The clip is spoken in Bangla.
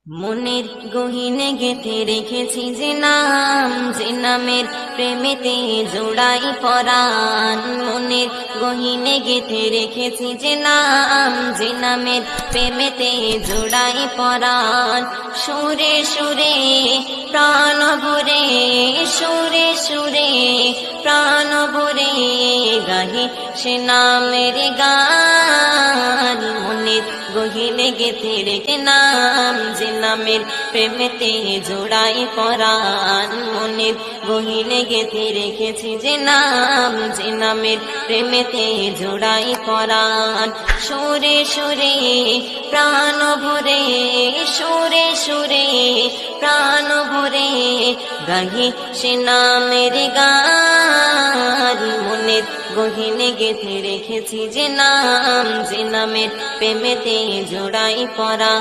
মনের গহীনে গেঁথে রেখেছি যে নাম, যে নামের প্রেমেতে জোড়াই পরাণ। মনের গহীনে গেঁথে রেখেছি যে নাম, যে নামের প্রেমেতে জোড়াই পরাণ। সুরে সুরে প্রাণ ভরে, সুরে সুরে প্রাণ ভরে গাহি সে নামের গান। মনের গহীনে গেঁথে রেখে নাম, যে নামের প্রেমেতে জোড়াই পরাণ। মনের গহীনে গেঁথে রেখেছি যে নাম, যে নামের প্রেমেতে জোড়াই পরাণ। সুরে সুরে প্রাণ ভরে, সুরে সুরে প্রাণ ভরে গাহি সে নামের গান। মনের গহীনে গেঁথে রেখেছি যে নাম, যে নামের প্রেমেতে জোড়াই পরাণ।